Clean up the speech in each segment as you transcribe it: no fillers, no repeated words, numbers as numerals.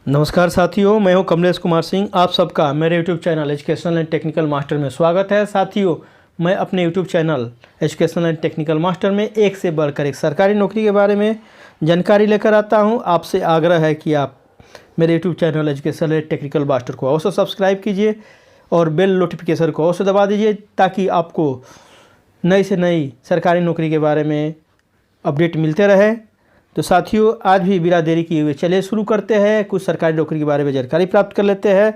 नमस्कार साथियों, मैं हूं कमलेश कुमार सिंह। आप सबका मेरे YouTube channel educational and technical master में स्वागत है। साथियों, मैं अपने YouTube channel educational and technical master में एक से बढ़कर एक सरकारी नौकरी के बारे में जानकारी लेकर आता हूं। आपसे आग्रह है कि आप मेरे YouTube channel educational and technical master को अवश्य सब्सक्राइब कीजिए और बेल नोटिफिकेशन को अवश्य दबा दीजिए, ताकि आपको नई से नई सरकारी नौकरी के बारे में अपडेट मिलते रहे। तो साथियों, आज भी बिना देरी किए हुए चलिए शुरू करते हैं। कुछ सरकारी नौकरी के बारे में जानकारी प्राप्त कर लेते हैं।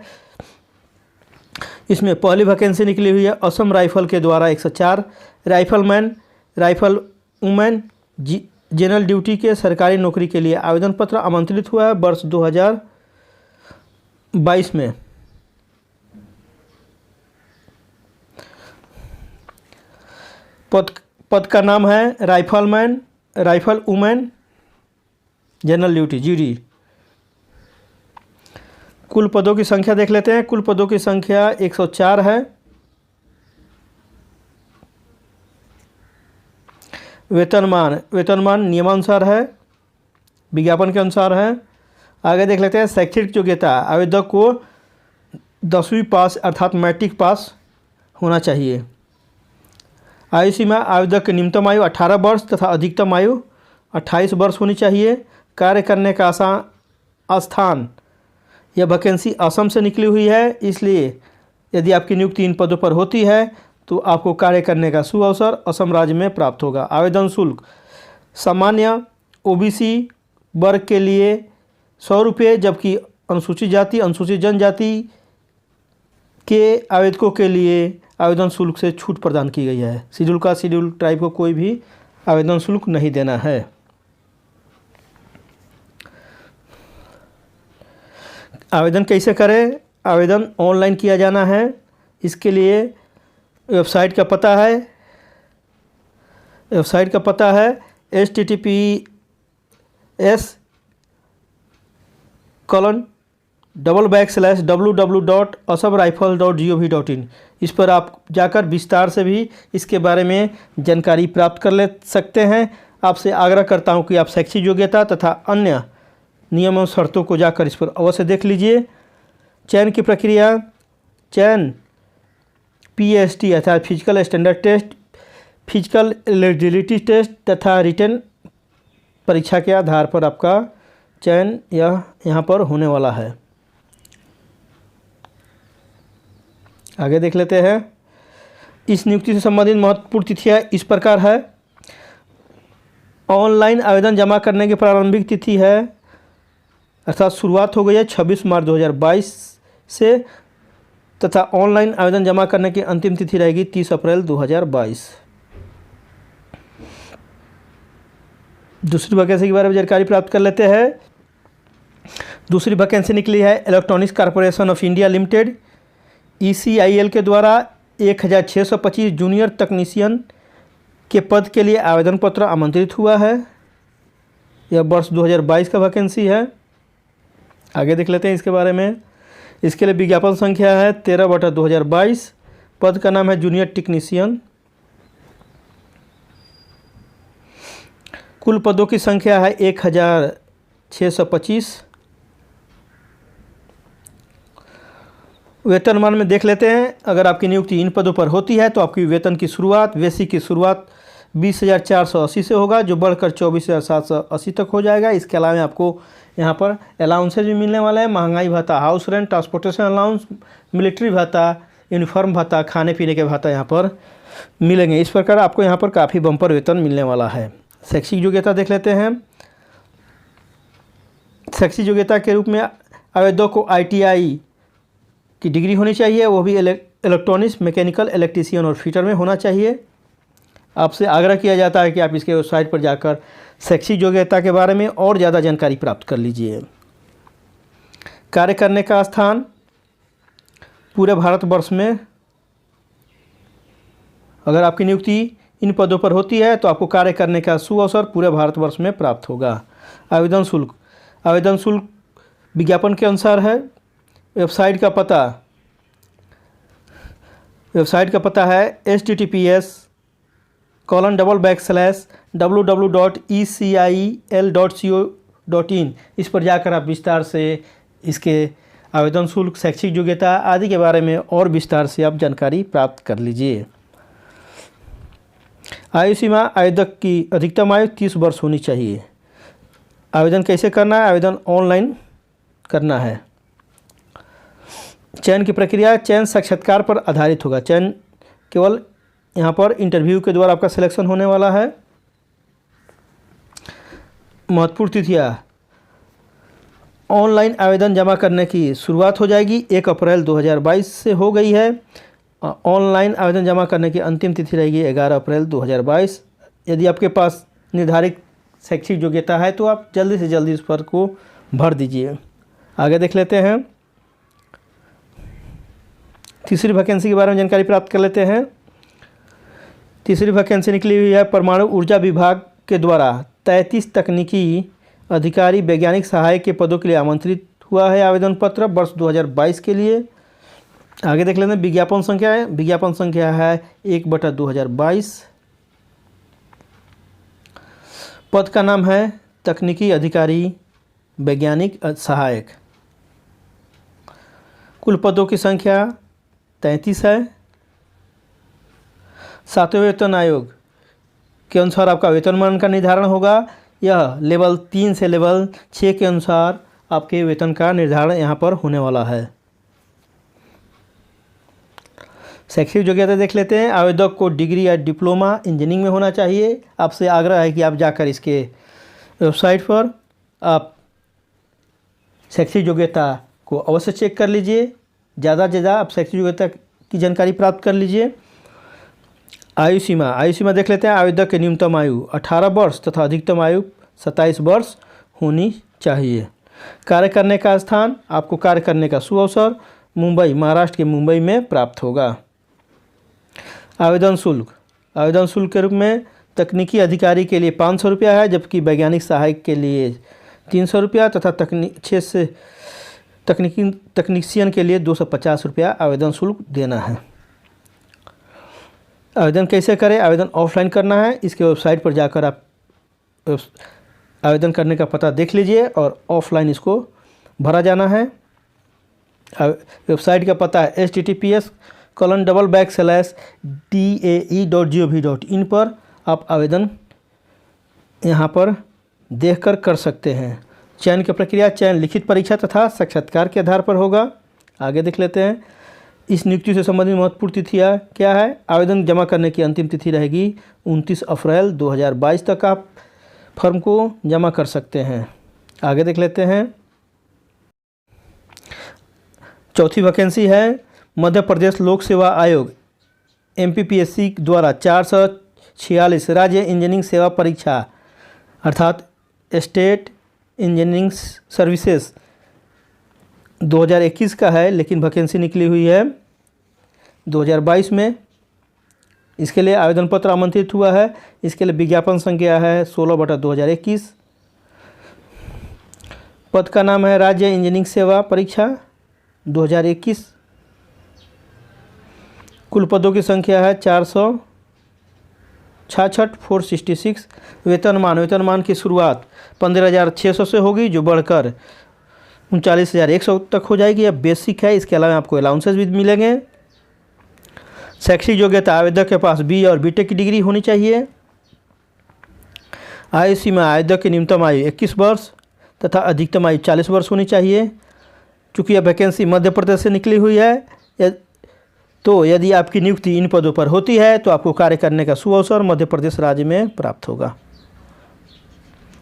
इसमें पहली वैकेंसी निकली हुई है असम राइफल के द्वारा 104 rifleman rifle women general duty के सरकारी नौकरी के लिए आवेदन पत्र आमंत्रित हुआ है वर्ष 2022 में। पद का नाम है rifleman rifle women general duty GD. कुल पदों की संख्या देख लेते हैं। कुल पदों की संख्या 104 है। वेतनमान नियमानुसार है, विज्ञापन के अनुसार है। आगे देख लेते हैं। शैक्षिक योग्यता, आवेदक को 10वीं पास अर्थात मैट्रिक पास होना चाहिए। आयु सीमा, आवेदक की न्यूनतम आयु 18 वर्ष तथा अधिकतम आयु 28 वर्ष होनी चाहिए। कार्य करने का स्थान, यह वैकेंसी असम से निकली हुई है, इसलिए यदि आपकी नियुक्ति इन पदों पर होती है तो आपको कार्य करने का सुअवसर असम राज्य में प्राप्त होगा। आवेदन शुल्क, सामान्य ओबीसी वर्ग के लिए 100 रुपये, जबकि अनुसूचित जाति अनुसूचित जनजाति के आवेदकों के लिए आवेदन शुल्क से छूट प्रदान की गई है। शेड्यूल ट्राइब को कोई भी आवेदन शुल्क नहीं देना है। आवेदन कैसे करें? आवेदन ऑनलाइन किया जाना है। इसके लिए वेबसाइट का पता है https://www.asamrifle.gov.in। इस पर आप जाकर विस्तार से भी इसके बारे में जानकारी प्राप्त कर ले सकते हैं। आपसे आग्रह करता हूं कि आप शैक्षिक योग्यता तथा अन्य नियम और शर्तों को जाकर इस पर अवश्य देख लीजिए। चयन की प्रक्रिया, चयन PST अर्थात physical standard test, physical eligibility test तथा रिटन परीक्षा के आधार पर आपका चयन यहाँ पर होने वाला है। आगे देख लेते हैं। इस नियुक्ति से संबंधित महत्वपूर्ण तिथियाँ इस प्रकार है। ऑनलाइन आवेदन जमा करने की प्रारंभिक तिथि है अर्थात शुरुआत हो गई है 26 मार्च 2022 से, तथा ऑनलाइन आवेदन जमा करने की अंतिम तिथि रहेगी 30 अप्रैल 2022। दूसरी वैकेंसी के बारे में जानकारी प्राप्त कर लेते हैं। दूसरी वैकेंसी निकली है electronics corporation of India limited ECIL के द्वारा 1625 जूनियर तकनीशियन के पद के लिए आवेदन पत्र आमंत्रित हुआ है। यह वर्ष 2022 का वैकेंसी है। आगे देख लेते हैं इसके बारे में। इसके लिए विज्ञापन संख्या है 13/2022। पद का नाम है जूनियर टेक्नीशियन। कुल पदों की संख्या है 1625। वेतनमान में देख लेते हैं। अगर आपकी नियुक्ति इन पदों पर होती है तो आपकी वेतन की शुरुआत, बेसिक की शुरुआत 20,480 से होगा, जो बढ़कर 24,780 तक हो जाएगा। इसके अलावा आपको यहाँ पर अलाउंसेज भी मिलने वाला है। महंगाई भत्ता, house rent, transportation allowance, military भत्ता, यूनिफॉर्म भत्ता, खाने पीने के भत्ता यहाँ पर मिलेंगे। इस प्रकार आपको यहाँ पर काफ़ी बम्पर वेतन मिलने वाला है। शैक्षिक योग्यता देख लेते हैं। शैक्षिक योग्यता के रूप में आवेदक को ITI की डिग्री होनी चाहिए, वो भी इलेक्ट्रॉनिक्स, मैकेनिकल, इलेक्ट्रीशियन और फिटर में होना चाहिए। आपसे आग्रह किया जाता है कि आप इसके वेबसाइट पर जाकर शैक्षिक योग्यता के बारे में और ज़्यादा जानकारी प्राप्त कर लीजिए। कार्य करने का स्थान, पूरे भारतवर्ष में अगर आपकी नियुक्ति इन पदों पर होती है तो आपको कार्य करने का सुअवसर पूरे भारतवर्ष में प्राप्त होगा। आवेदन शुल्क विज्ञापन के अनुसार है। वेबसाइट का पता है https://www.ecil.co.in। इस पर जाकर आप विस्तार से इसके आवेदन शुल्क, शैक्षिक योग्यता आदि के बारे में और विस्तार से आप जानकारी प्राप्त कर लीजिए। आयु सीमा, आवेदक की अधिकतम आयु 30 वर्ष होनी चाहिए। आवेदन कैसे करना है? आवेदन ऑनलाइन करना है। चयन की प्रक्रिया, चयन साक्षात्कार पर आधारित होगा। चयन केवल यहाँ पर इंटरव्यू के द्वारा आपका सिलेक्शन होने वाला है। महत्वपूर्ण तिथियाँ, ऑनलाइन आवेदन जमा करने की शुरुआत हो जाएगी 1 अप्रैल 2022 से हो गई है। ऑनलाइन आवेदन जमा करने की अंतिम तिथि रहेगी 11 अप्रैल 2022। यदि आपके पास निर्धारित शैक्षिक योग्यता है तो आप जल्दी से जल्दी इस फॉर्म को भर दीजिए। आगे देख लेते हैं, तीसरी वैकेंसी के बारे में जानकारी प्राप्त कर लेते हैं। तीसरी वैकेंसी निकली हुई है परमाणु ऊर्जा विभाग के द्वारा 33 तकनीकी अधिकारी वैज्ञानिक सहायक के पदों के लिए आमंत्रित हुआ है आवेदन पत्र वर्ष 2022 के लिए। आगे देख लेते हैं, विज्ञापन संख्या है, विज्ञापन संख्या है 1/2022। पद का नाम है तकनीकी अधिकारी वैज्ञानिक सहायक। कुल पदों की संख्या 33 है। 7वें वेतन आयोग के अनुसार आपका वेतनमान का निर्धारण होगा। यह लेवल 3 से लेवल 6 के अनुसार आपके वेतन का निर्धारण यहाँ पर होने वाला है। शैक्षिक योग्यता देख लेते हैं। आवेदक को डिग्री या डिप्लोमा इंजीनियरिंग में होना चाहिए। आपसे आग्रह है कि आप जाकर इसके वेबसाइट पर आप शैक्षिक योग्यता को अवश्य चेक कर लीजिए। ज़्यादा से ज़्यादा आप शैक्षिक योग्यता की जानकारी प्राप्त कर लीजिए। आयु सीमा, आयु सीमा देख लेते हैं। आवेदक की न्यूनतम आयु 18 वर्ष तथा अधिकतम आयु 27 वर्ष होनी चाहिए। कार्य करने का स्थान, आपको कार्य करने का सुअवसर मुंबई, महाराष्ट्र के मुंबई में प्राप्त होगा। आवेदन शुल्क, आवेदन शुल्क के रूप में तकनीकी अधिकारी के लिए 500 रुपया है, जबकि वैज्ञानिक सहायक के लिए 300 रुपया तथा तकनीशियन के लिए 250 रुपया आवेदन शुल्क देना है। आवेदन कैसे करें? आवेदन ऑफलाइन करना है। इसके वेबसाइट पर जाकर आप आवेदन करने का पता देख लीजिए और ऑफलाइन इसको भरा जाना है। वेबसाइट का पता है https://dae.gov.in पर आप आवेदन यहाँ पर देखकर कर सकते हैं। चयन की प्रक्रिया, चयन लिखित परीक्षा तथा साक्षात्कार के आधार पर होगा। आगे देख लेते हैं, इस नियुक्ति से संबंधित महत्वपूर्ण तिथियाँ क्या है? आवेदन जमा करने की अंतिम तिथि रहेगी 29 अप्रैल 2022 तक आप फॉर्म को जमा कर सकते हैं। आगे देख लेते हैं, चौथी वैकेंसी है मध्य प्रदेश लोक सेवा आयोग MPPSC द्वारा 446 राज्य इंजीनियरिंग सेवा परीक्षा अर्थात स्टेट इंजीनियरिंग सर्विसेज 2021 का है, लेकिन वैकेंसी निकली हुई है 2022 में। इसके लिए आवेदन पत्र आमंत्रित हुआ है। इसके लिए विज्ञापन संख्या है 16/2021। पद का नाम है राज्य इंजीनियरिंग सेवा परीक्षा 2021। कुल पदों की संख्या है 466। वेतनमान की शुरुआत 15,600 से होगी, जो बढ़कर 39,100 तक हो जाएगी। अब बेसिक है, इसके अलावा आपको अलाउंसेस भी मिलेंगे। शैक्षिक योग्यता, आवेदक के पास BA और BTech की डिग्री होनी चाहिए। आयु सीमा, आवेदक की न्यूनतम आयु 21 वर्ष तथा अधिकतम आयु 40 वर्ष होनी चाहिए। चूँकि यह वैकेंसी मध्य प्रदेश से निकली हुई है, तो यदि आपकी नियुक्ति इन पदों पर होती है तो आपको कार्य करने का सुअवसर मध्य प्रदेश राज्य में प्राप्त होगा।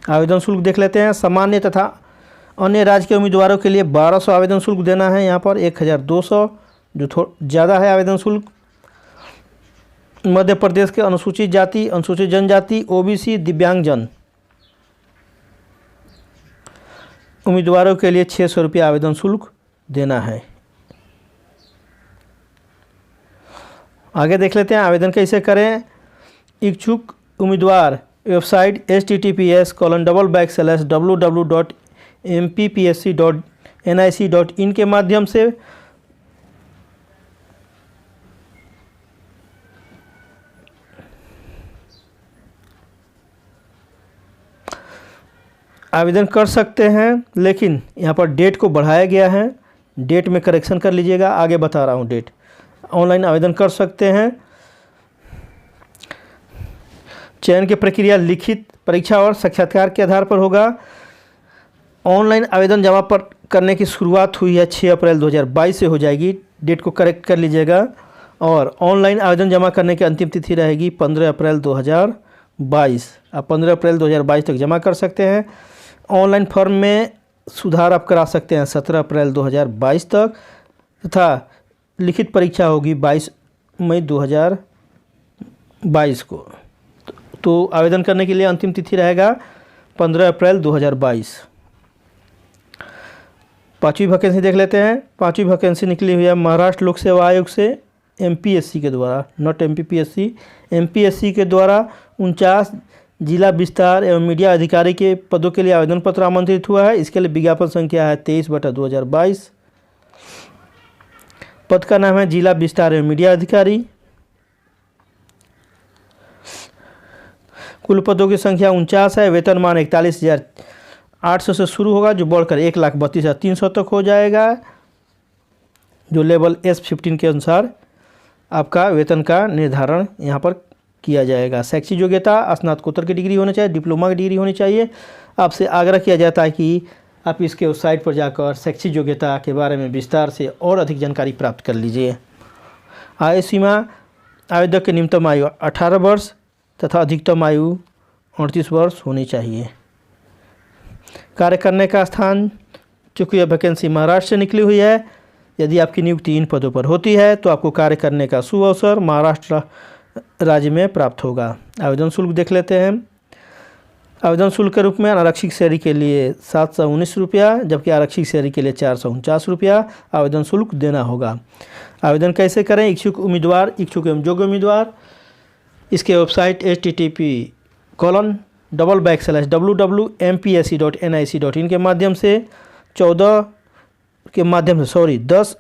आवेदन शुल्क देख लेते हैं। सामान्य तथा अन्य राज्य के उम्मीदवारों के लिए 1200 आवेदन शुल्क देना है। यहाँ पर 1200 जो ज़्यादा है आवेदन शुल्क। मध्य प्रदेश के अनुसूचित जाति, अनुसूचित जनजाति, OBC, दिव्यांगजन उम्मीदवारों के लिए 600 रुपया आवेदन शुल्क देना है। आगे देख लेते हैं आवेदन कैसे करें। इच्छुक उम्मीदवार वेबसाइट https://www.mppsc.nic.in के माध्यम से आवेदन कर सकते हैं, लेकिन यहाँ पर डेट को बढ़ाया गया है, डेट में करेक्शन कर लीजिएगा, आगे बता रहा हूँ डेट। ऑनलाइन आवेदन कर सकते हैं। चयन की प्रक्रिया लिखित परीक्षा और साक्षात्कार के आधार पर होगा। ऑनलाइन आवेदन जमा पर करने की शुरुआत हुई है 6 अप्रैल 2022 से हो जाएगी, डेट को करेक्ट कर लीजिएगा। और ऑनलाइन आवेदन जमा करने की अंतिम तिथि रहेगी 15 अप्रैल 2022। आप 15 अप्रैल 2022 तक जमा कर सकते हैं। ऑनलाइन फॉर्म में सुधार आप करा सकते हैं 17 अप्रैल 2022 तक, तथा लिखित परीक्षा होगी 22 मई 2022 को। तो आवेदन करने के लिए अंतिम तिथि रहेगा 15 अप्रैल 2022। पाँचवीं वैकेंसी देख लेते हैं। पाँचवीं वैकेंसी निकली हुई है महाराष्ट्र लोक सेवा आयोग से, एमपीएससी के द्वारा, नॉट एमपीपीएससी, एमपीएससी के द्वारा 49 जिला विस्तार एवं मीडिया अधिकारी के पदों के लिए आवेदन पत्र आमंत्रित हुआ है। इसके लिए विज्ञापन संख्या है 23/2022। पद का नाम है जिला विस्तार एवं मीडिया अधिकारी। कुल पदों की संख्या 49 है। वेतनमान 41,800 से शुरू होगा, जो बढ़कर 1,32,300 तक हो जाएगा, जो लेवल S15 के अनुसार आपका वेतन का निर्धारण यहाँ पर किया जाएगा। शैक्षिक योग्यता स्नातकोत्तर की डिग्री होनी चाहिए, डिप्लोमा की डिग्री होनी चाहिए। आपसे आग्रह किया जाता है कि आप इसके वेबसाइट पर जाकर शैक्षिक योग्यता के बारे में विस्तार से और अधिक जानकारी प्राप्त कर लीजिए। आयु सीमा, आवेदक की न्यूनतम आयु 18 वर्ष तथा अधिकतम आयु 38 वर्ष होनी चाहिए। कार्य करने का स्थान, चूँकि यह वैकेंसी महाराष्ट्र से निकली हुई है, यदि आपकी नियुक्ति इन पदों पर होती है तो आपको कार्य करने का शुभ अवसर महाराष्ट्र राज्य में प्राप्त होगा। आवेदन शुल्क देख लेते हैं। आवेदन शुल्क के रूप में अनारक्षित श्रेणी के लिए 719 रुपया, जबकि आरक्षित श्रेणी के लिए 449 रुपया आवेदन शुल्क देना होगा। आवेदन कैसे करें? इच्छुक उम्मीदवार, इच्छुक एवं योग्य उम्मीदवार इसके वेबसाइट http://www.mpsc.nic.in के माध्यम से 10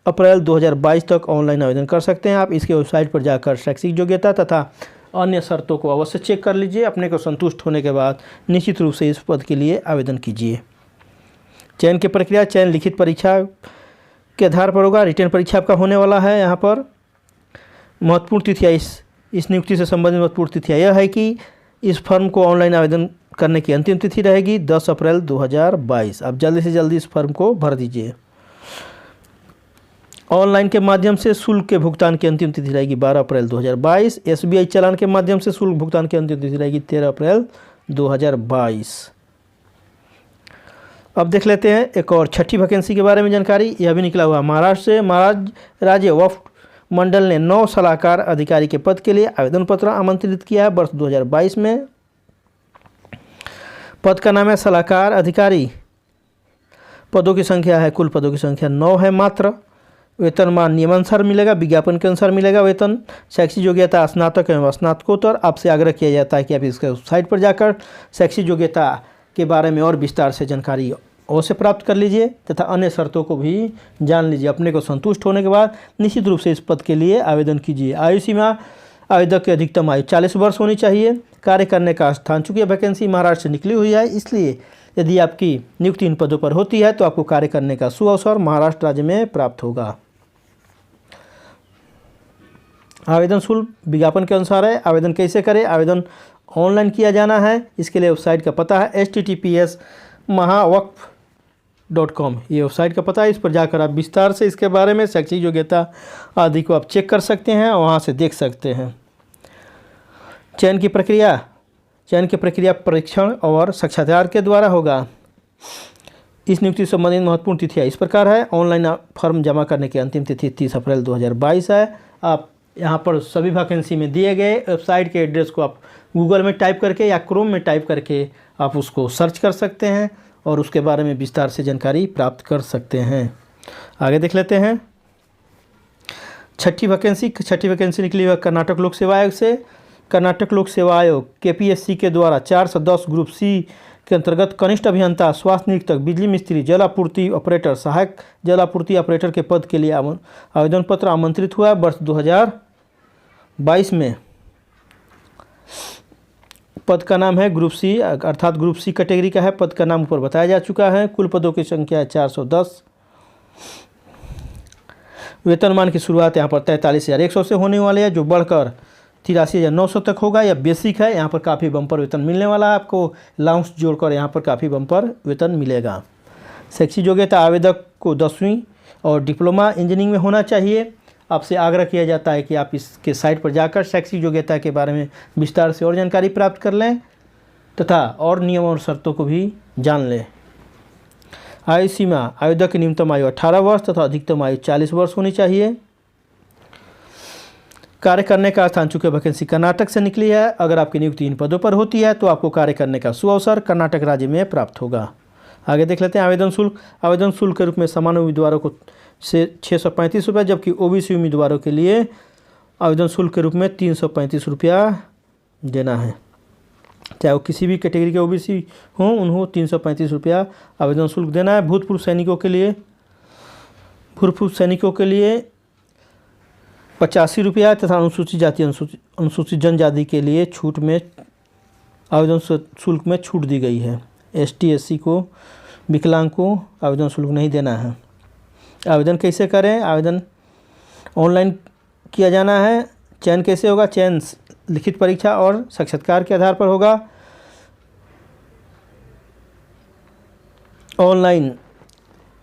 अप्रैल 2022 तक ऑनलाइन आवेदन कर सकते हैं। आप इसके वेबसाइट पर जाकर शैक्षिक योग्यता तथा अन्य शर्तों को अवश्य चेक कर लीजिए। अपने को संतुष्ट होने के बाद निश्चित रूप से इस पद के लिए आवेदन कीजिए। चयन की प्रक्रिया, चयन लिखित परीक्षा के आधार पर होगा। रिटर्न परीक्षा आपका होने वाला है। यहाँ पर महत्वपूर्ण तिथियाँ, इस नियुक्ति से संबंधित महत्वपूर्ण तिथियाँ यह है कि इस फर्म को ऑनलाइन आवेदन करने की अंतिम तिथि रहेगी 10 अप्रैल 2022। आप जल्दी से जल्दी इस फर्म को भर दीजिए। ऑनलाइन के माध्यम से शुल्क के भुगतान की अंतिम तिथि रहेगी 12 अप्रैल 2022। SBI चालान के माध्यम से शुल्क भुगतान की अंतिम तिथि रहेगी 13 अप्रैल 2022। अब देख लेते हैं एक और छठी वैकेंसी के बारे में जानकारी। यह भी निकला हुआ महाराष्ट्र से। महाराष्ट्र राज्य वक्फ मंडल ने 9 सलाहकार अधिकारी के पद के लिए आवेदन पत्र आमंत्रित किया है वर्ष 2022 में। पद का नाम है सलाहकार अधिकारी। पदों की संख्या है, कुल पदों की संख्या 9 है मात्र। वेतनमान नियमानुसार मिलेगा, विज्ञापन के अनुसार मिलेगा वेतन। शैक्षिक योग्यता स्नातक एवं स्नातकोत्तर। आपसे आग्रह किया जाता है कि आप इसके साइट पर जाकर शैक्षिक योग्यता के बारे में और विस्तार से जानकारी अवश्य प्राप्त कर लीजिए तथा अन्य शर्तों को भी जान लीजिए। अपने को संतुष्ट होने के बाद निश्चित रूप से इस पद के लिए आवेदन कीजिए। आयु सीमा, आवेदक की अधिकतम आयु 40 वर्ष होनी चाहिए। कार्य करने का स्थान, चूँकि वैकेंसी महाराष्ट्र से निकली हुई है, इसलिए यदि आपकी नियुक्ति इन पदों पर होती है तो आपको कार्य करने का सुअवसर महाराष्ट्र राज्य में प्राप्त होगा। आवेदन शुल्क विज्ञापन के अनुसार है। आवेदन कैसे करें? आवेदन ऑनलाइन किया जाना है। इसके लिए वेबसाइट का पता है https://mahawaqf.com। ये वेबसाइट का पता है। इस पर जाकर आप विस्तार से इसके बारे में शैक्षिक योग्यता आदि को आप चेक कर सकते हैं और वहाँ से देख सकते हैं। चयन की प्रक्रिया, परीक्षण और साक्षात्कार के द्वारा होगा। इस नियुक्ति से संबंधित महत्वपूर्ण तिथियाँ इस प्रकार है। ऑनलाइन फॉर्म जमा करने की अंतिम तिथि 30 अप्रैल 2022 है। आप यहाँ पर सभी वैकेंसी में दिए गए वेबसाइट के एड्रेस को आप गूगल में टाइप करके या क्रोम में टाइप करके आप उसको सर्च कर सकते हैं और उसके बारे में विस्तार से जानकारी प्राप्त कर सकते हैं। आगे देख लेते हैं छठी वैकेंसी निकली हुई कर्नाटक लोक सेवा आयोग से। कर्नाटक लोक सेवा आयोग KPSC के द्वारा 410 ग्रुप C के अंतर्गत कनिष्ठ अभियंता, स्वास्थ्य निरीक्षक, बिजली मिस्त्री, जल आपूर्ति ऑपरेटर, सहायक जल आपूर्ति ऑपरेटर के पद के लिए आवेदन पत्र आमंत्रित हुआ है वर्ष 2022 में। पद का नाम है ग्रुप सी, अर्थात ग्रुप सी कैटेगरी का है। पद का नाम ऊपर बताया जा चुका है। कुल पदों की संख्या है 410। वेतनमान की शुरुआत यहाँ पर 43,100 से होने वाली है, जो बढ़कर 83,900 तक होगा। यह बेसिक है, यहाँ पर काफ़ी बम्पर वेतन मिलने वाला है आपको। अलाउंस जोड़कर यहाँ पर काफ़ी बम्पर वेतन मिलेगा। शैक्षिक योग्यता आवेदक को 10वीं और डिप्लोमा इंजीनियरिंग में होना चाहिए। आपसे आग्रह किया जाता है कि आप इसके साइट पर जाकर शैक्षिक योग्यता के बारे में विस्तार से और जानकारी प्राप्त कर लें तथा और नियम और शर्तों को भी जान लें। आयु सीमा आवेदक की न्यूनतम आयु 18 वर्ष तथा अधिकतम आयु 40 वर्ष होनी चाहिए। कार्य करने का स्थान, चूंकि वैकेंसी कर्नाटक से निकली है, अगर आपकी नियुक्ति इन पदों पर होती है तो आपको कार्य करने का सुअवसर कर्नाटक राज्य में प्राप्त होगा। आगे देख लेते हैं आवेदन शुल्क। आवेदन शुल्क के रूप में सामान्य उम्मीदवारों को से 635 रुपये, जबकि ओबीसी उम्मीदवारों के लिए आवेदन शुल्क के रूप में 335 रुपया देना है। चाहे वो किसी भी कैटेगरी के ओबीसी हों, उन्हें 335 रुपया आवेदन शुल्क देना है। भूतपूर्व सैनिकों के लिए 85 रुपया तथा अनुसूचित जाति अनुसूचित जनजाति के लिए छूट में आवेदन शुल्क में छूट दी गई है। ST SC को, विकलांग को आवेदन शुल्क नहीं देना है। आवेदन कैसे करें? आवेदन ऑनलाइन किया जाना है। चयन कैसे होगा? चयन लिखित परीक्षा और साक्षात्कार के आधार पर होगा। ऑनलाइन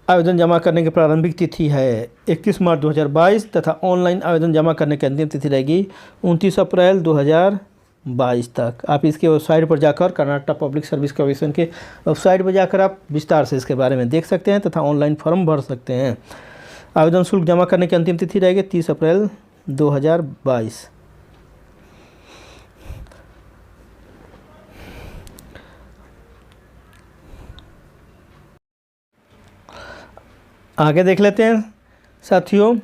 आवेदन जमा करने की प्रारंभिक तिथि है 31 मार्च 2022 तथा ऑनलाइन आवेदन जमा करने की अंतिम तिथि रहेगी 29 अप्रैल 2022 तक। आप इसके वेबसाइट पर जाकर, कर्नाटक पब्लिक सर्विस कमीशन के वेबसाइट पर जाकर आप विस्तार से इसके बारे में देख सकते हैं तथा ऑनलाइन फॉर्म भर सकते हैं। आवेदन शुल्क जमा करने की अंतिम तिथि रहेगी 30 अप्रैल 2022। आगे देख लेते हैं साथियों,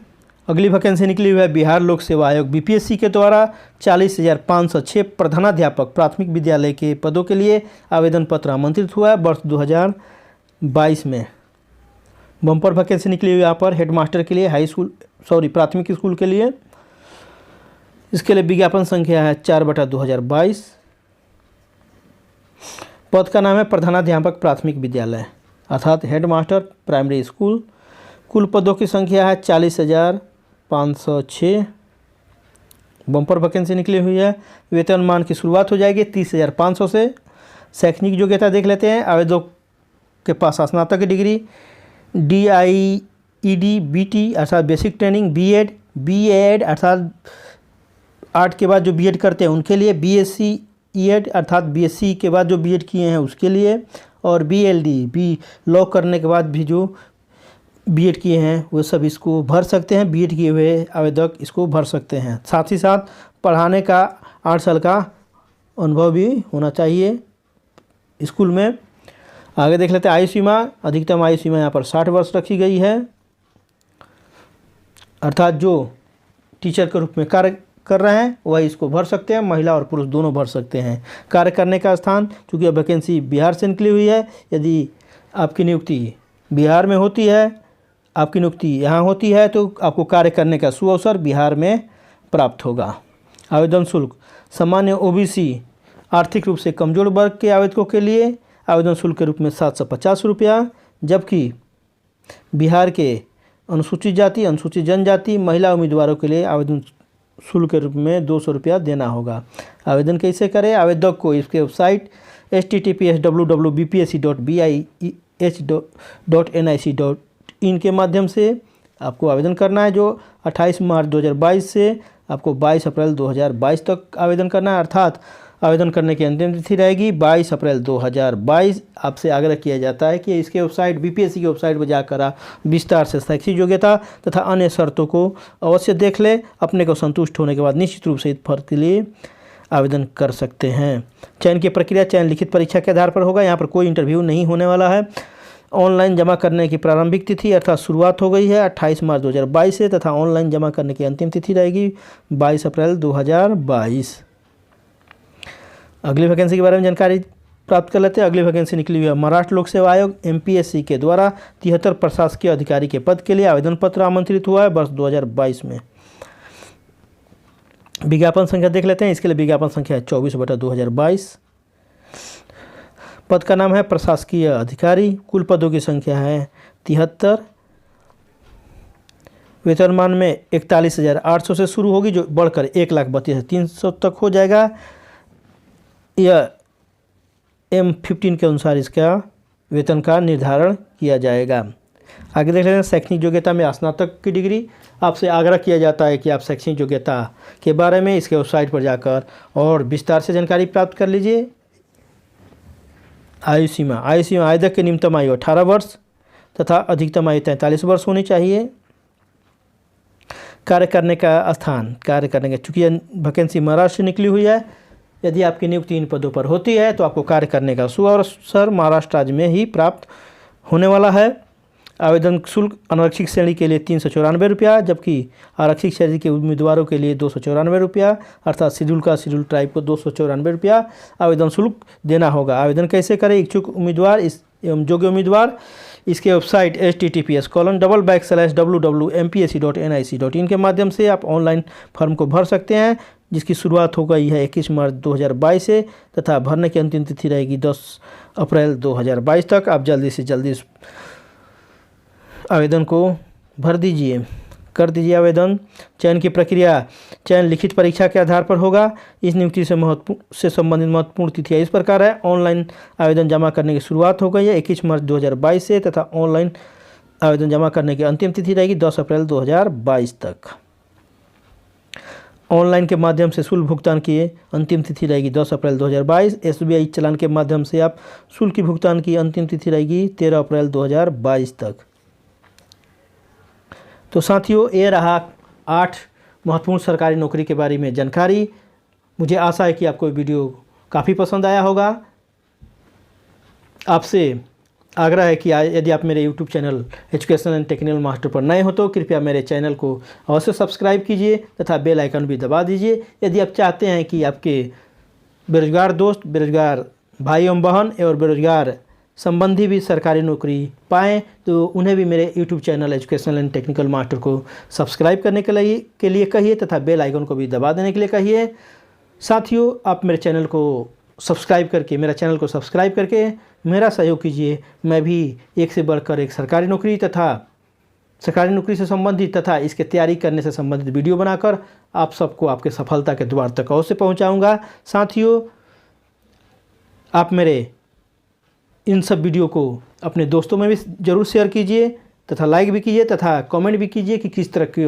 अगली वैकेंसी निकली हुई है बिहार लोक सेवा आयोग BPSC के द्वारा 40,506 प्रधानाध्यापक प्राथमिक विद्यालय के पदों के लिए आवेदन पत्र आमंत्रित हुआ है वर्ष 2022 में। बम्पर वैकेंसी निकली हुई यहाँ पर हेडमास्टर के लिए, प्राथमिक स्कूल के लिए। इसके लिए विज्ञापन संख्या है 4/2022। पद का नाम है प्रधानाध्यापक प्राथमिक विद्यालय अर्थात हेडमास्टर प्राइमरी स्कूल। कुल पदों की संख्या है 40,506। बम्पर वैकेंसी निकली हुई है। वेतनमान की शुरुआत हो जाएगी 30,500 से। शैक्षणिक योग्यता देख लेते हैं। आवेदक के पास स्नातक की डिग्री, DIED BT अर्थात बेसिक ट्रेनिंग, BEd अर्थात आर्ट के बाद जो BEd करते हैं उनके लिए, BSc ED अर्थात BSc के बाद जो BEd किए हैं उसके लिए, और BLD लॉ करने के बाद भी जो BEd किए हैं वो सब इसको भर सकते हैं। BEd किए हुए आवेदक इसको भर सकते हैं। साथ ही साथ पढ़ाने का 8 साल का अनुभव भी होना चाहिए स्कूल में। आगे देख लेते हैं आयु सीमा। अधिकतम आयु सीमा यहाँ पर 60 वर्ष रखी गई है, अर्थात जो टीचर के रूप में कार्य कर रहे हैं वही इसको भर सकते हैं। महिला और पुरुष दोनों भर सकते हैं। कार्य करने का स्थान, चूँकि वैकेंसी बिहार से निकली हुई है, यदि आपकी नियुक्ति बिहार में होती है, आपकी नियुक्ति यहाँ होती है, तो आपको कार्य करने का सुअवसर बिहार में प्राप्त होगा। आवेदन शुल्क, सामान्य OBC आर्थिक रूप से कमजोर वर्ग के आवेदकों के लिए आवेदन शुल्क के रूप में 750 रुपया, जबकि बिहार के अनुसूचित जाति अनुसूचित जनजाति महिला उम्मीदवारों के लिए आवेदन शुल्क के रूप में 200 रुपया देना होगा। आवेदन कैसे करें? आवेदक को इसके वेबसाइट https://www.bih.nic.in के माध्यम से आपको आवेदन करना है, जो 28 मार्च 2022 से आपको 22 अप्रैल 2022 तक आवेदन करना है, अर्थात आवेदन करने की अंतिम तिथि रहेगी 22 अप्रैल 2022। आपसे आग्रह किया जाता है कि इसके वेबसाइट BPSC की वेबसाइट पर जाकर आप विस्तार से शैक्षिक योग्यता तथा अन्य शर्तों को अवश्य देख लें। अपने को संतुष्ट होने के बाद निश्चित रूप से इस पद के लिए आवेदन कर सकते हैं। चयन की प्रक्रिया चयन लिखित परीक्षा के आधार पर होगा। यहाँ पर कोई इंटरव्यू नहीं होने वाला है। ऑनलाइन जमा करने की प्रारंभिक तिथि अर्थात शुरुआत हो गई है 28 मार्च 2022 से तथा ऑनलाइन जमा करने की अंतिम तिथि रहेगी 22 अप्रैल 2022। अगली वैकेंसी के बारे में जानकारी प्राप्त कर लेते हैं। अगली वैकेंसी निकली हुई है महाराष्ट्र लोक सेवा आयोग MPSC के द्वारा 73 प्रशासकीय अधिकारी के पद के लिए आवेदन पत्र आमंत्रित हुआ है वर्ष 2022 में। विज्ञापन संख्या देख लेते हैं। इसके लिए विज्ञापन संख्या है 24/2022। पद का नाम है प्रशासकीय अधिकारी। कुल पदों की संख्या है 73। वेतनमान में 41,800 से शुरू होगी, जो बढ़कर 1,32,300 तक हो जाएगा। यह M15 के अनुसार इसका वेतन का निर्धारण किया जाएगा। आगे देख लेते हैं शैक्षणिक योग्यता में स्नातक की डिग्री। आपसे आग्रह किया जाता है कि आप शैक्षणिक योग्यता के बारे में इसके वेबसाइट पर जाकर और विस्तार से जानकारी प्राप्त कर लीजिए। आयु सीमा आवेदक की न्यूनतम आयु 18 वर्ष तथा अधिकतम आयु 43 वर्ष होनी चाहिए। कार्य करने का स्थान, चूँकि यह वैकेंसी महाराष्ट्र से निकली हुई है, यदि आपकी नियुक्ति इन पदों पर होती है तो आपको कार्य करने का सुअवसर महाराष्ट्र राज्य में ही प्राप्त होने वाला है। आवेदन शुल्क अनारक्षित श्रेणी के लिए 394 रुपया, जबकि आरक्षित श्रेणी के उम्मीदवारों के लिए 294 रुपया, अर्थात शेड्यूल ट्राइब को 294 रुपया आवेदन शुल्क देना होगा। आवेदन कैसे करें? इच्छुक उम्मीदवार एवं योग्य उम्मीदवार इसके वेबसाइट https://www.mpsc.nic.in के माध्यम से आप ऑनलाइन फॉर्म को भर सकते हैं, जिसकी शुरुआत हो गई है 21 मार्च 2022 से तथा भरने की अंतिम तिथि रहेगी 10 अप्रैल 2022 तक। आप जल्दी से जल्दी इस आवेदन को भर दीजिए, कर दीजिए आवेदन। चयन की प्रक्रिया चयन लिखित परीक्षा के आधार पर होगा। इस नियुक्ति से संबंधित महत्वपूर्ण तिथियाँ इस प्रकार है। ऑनलाइन आवेदन जमा करने की शुरुआत हो गई है 21 मार्च 2022 से तथा ऑनलाइन आवेदन जमा करने की अंतिम तिथि रहेगी 10 अप्रैल 2022 तक। ऑनलाइन के माध्यम से शुल्क भुगतान की अंतिम तिथि रहेगी 10 अप्रैल 2022। SBI चालान के माध्यम से आप शुल्क की भुगतान की अंतिम तिथि रहेगी 13 अप्रैल 2022 तक। तो साथियों, ये रहा 8 महत्वपूर्ण सरकारी नौकरी के बारे में जानकारी। मुझे आशा है कि आपको वीडियो काफ़ी पसंद आया होगा। आपसे आग्रह है कि यदि आप मेरे YouTube channel educational and technical master पर नए हो तो कृपया मेरे चैनल को अवश्य सब्सक्राइब कीजिए तथा बेल आइकन भी दबा दीजिए। यदि आप चाहते हैं कि आपके बेरोजगार दोस्त, बेरोजगार भाई एवं बहन और बेरोजगार संबंधी भी सरकारी नौकरी पाएँ तो उन्हें भी मेरे YouTube channel educational and technical master को सब्सक्राइब करने के लिए कहिए तथा बेल आइकन को भी दबा देने के लिए कहिए। साथियों, आप मेरे चैनल को सब्सक्राइब करके मेरा सहयोग कीजिए। मैं भी एक से बढ़कर एक सरकारी नौकरी से संबंधित तथा इसके तैयारी करने से संबंधित वीडियो बनाकर आप सबको आपके सफलता के द्वार तक अवश्य पहुंचाऊंगा। साथियों, आप मेरे इन सब वीडियो को अपने दोस्तों में भी ज़रूर शेयर कीजिए तथा लाइक भी कीजिए तथा कमेंट भी कीजिए कि किस तरह की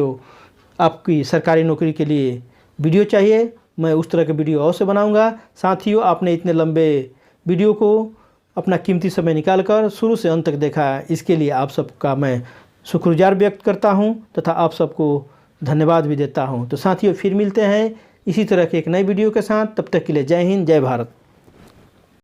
आपकी सरकारी नौकरी के लिए वीडियो चाहिए। मैं उस तरह के वीडियो अवश्य बनाऊंगा। साथियों, आपने इतने लंबे वीडियो को अपना कीमती समय निकालकर शुरू से अंत तक देखा, इसके लिए आप सबका मैं शुक्रगुजार व्यक्त करता हूं तथा आप सबको धन्यवाद भी देता हूं। तो साथियों, फिर मिलते हैं इसी तरह के एक नए वीडियो के साथ। तब तक के लिए जय हिंद, जय भारत।